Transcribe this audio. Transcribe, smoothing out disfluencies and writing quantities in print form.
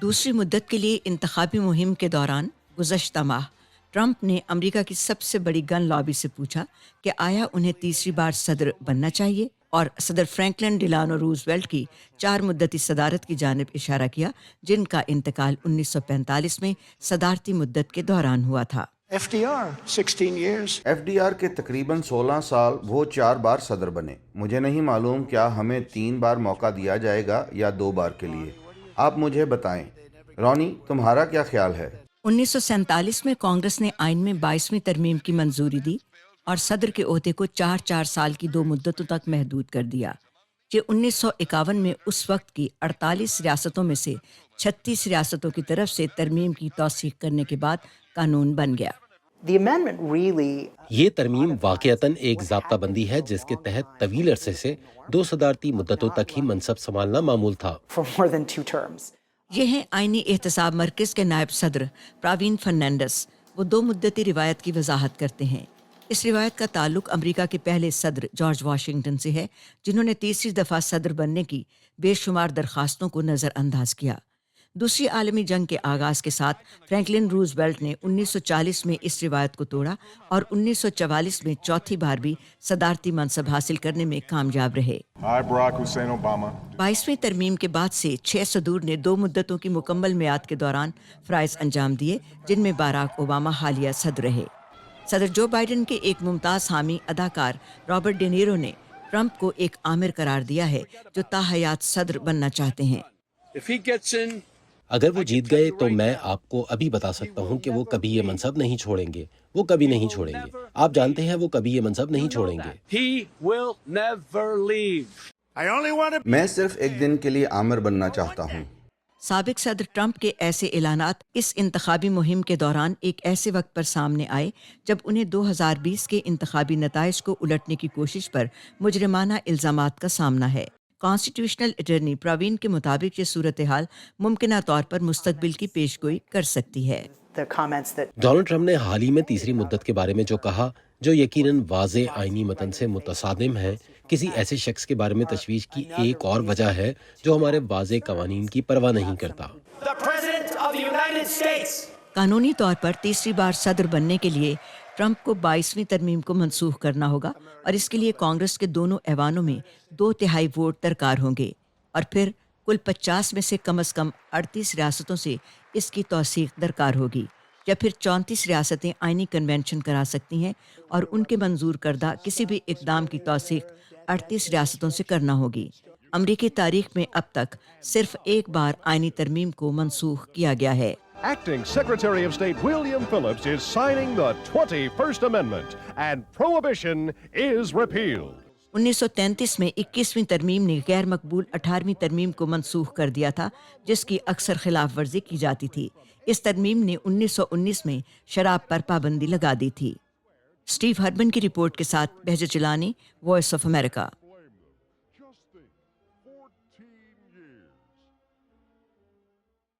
दूसरी मुद्दत के लिए इंतखाबी मुहिम के दौरान गुज़श्ता माह ट्रंप ने अमेरिका की सबसे बड़ी गन लॉबी से पूछा कि आया उन्हें तीसरी बार सदर बनना चाहिए, और सदर फ्रैंकलिन डिलानो रूजवेल्ट की 4 मुद्दती सदारत की जानिब इशारा किया, जिनका इंतकाल 1945 में सदारती मुद्दत के दौरान हुआ था। FDR, 16 years. FDR के तकरीबन 16 साल वो 4 बार सदर बने। मुझे नहीं मालूम क्या हमें 3 बार मौका दिया जाएगा या 2 बार के लिए। आप मुझे बताएं। रॉनी, तुम्हारा क्या ख्याल है? 1947 में कांग्रेस ने आइन में 22वीं तरमीम की मंजूरी दी और सदर के ओहदे को 4-4 साल की 2 मुद्दतों तक महदूद कर दिया। ये 1951 में उस वक्त की 48 रियासतों में से 36 रियासतों की तरफ से तरमीम की तौसीक करने के बाद कानून बन गया। ये तरमीम वाक़ियतन एक ज़ाब्ता-बंदी है जिसके तहत तवील अरसे से 2 सदारती मुद्दतों तक ही मनसब संभालना मामूल था। ये हैं आइनी एहतसाब मरकज़ के नायब सदर प्रावीन फर्नांडस। वो 2 मुद्दती रिवायत की वजाहत करते हैं। इस रिवायत का ताल्लुक अमेरिका के पहले सदर जॉर्ज वाशिंगटन से है, जिन्होंने तीसरी दफ़ा सदर बनने की बेशुमार दरख्वास्तों को नज़रअंदाज किया। दूसरी आलमी जंग के आगाज़ के साथ फ्रैंकलिन रूजवेल्ट ने 1940 में इस रिवायत को तोड़ा और 1944 में चौथी बार भी सदारती मनसब हासिल करने में कामयाब रहे। 22वीं तरमीम के बाद से 6 सदूर ने 2 मुद्दतों की मुकम्मल मियाद के दौरान फ़राइज़ अंजाम दिए, जिनमें बाराक ओबामा हालिया सदर रहे। सदर जो बाइडन के एक मुमताज़ हामी अदाकार रॉबर्ट डे नीरो ने ट्रंप को एक आमिर करार दिया है जो ताहयात सदर बनना चाहते हैं। अगर वो जीत गए तो मैं आपको अभी बता सकता हूँ कि वो कभी ये मनसब नहीं छोड़ेंगे। वो कभी नहीं छोड़ेंगे। आप जानते हैं वो कभी ये मनसब नहीं छोड़ेंगे। मैं सिर्फ एक दिन के लिए आमिर बनना चाहता हूँ। साबिक सदर ट्रंप के ऐसे ऐलानात इस इंतखाबी मुहिम के दौरान एक ऐसे वक्त पर सामने आए जब उन्हें 2020 के इंतखाबी नताइज को उलटने की कोशिश पर मुजरिमाना इल्ज़ामात का सामना है। कॉन्स्टिट्यूशनल अटर्नी प्रवीण के मुताबिक ये सूरत हाल मुमकिना तौर पर मुस्तकबिल की पेशगोई कर सकती है। डोनाल्ड ट्रंप ने हाल ही में तीसरी मुद्दत के बारे में जो कहा, जो यकीनन वाज़े आईनी मतन से मुतसादिम है, किसी ऐसे शख्स के बारे में तशवीश की एक और वजह है जो हमारे वाज़े कवानीन की परवाह नहीं करता। कानूनी तौर पर तीसरी बार सदर बनने के लिए ट्रंप को 22वीं तरमीम को मनसूख करना होगा और इसके लिए कांग्रेस के दोनों ऐवानों में 2/3 वोट दरकार होंगे और फिर कुल 50 में से कम 38 रियासतों से इसकी तौसीक दरकार होगी, या फिर 34 रियासतें आइनी कन्वेंशन करा सकती हैं और उनके मंजूर करदा किसी भी इकदाम की तौसीक 38 रियासतों से करना होगी। अमरीकी तारीख में अब तक सिर्फ एक बार आइनी तरमीम को मनसूख किया गया है। Acting Secretary of State William Phillips is signing the 21st Amendment and prohibition is repealed. 1933 में 21वीं तरमीम ने गैर मकबूल 18वीं तरमीम को मनसूख कर दिया था, जिसकी अक्सर खिलाफ वर्जी की जाती थी। इस तरमीम ने 1919 में शराब पर पाबंदी लगा दी थी। स्टीव हर्बन की रिपोर्ट के साथ बहजत जिलानी, वॉइस ऑफ अमेरिका।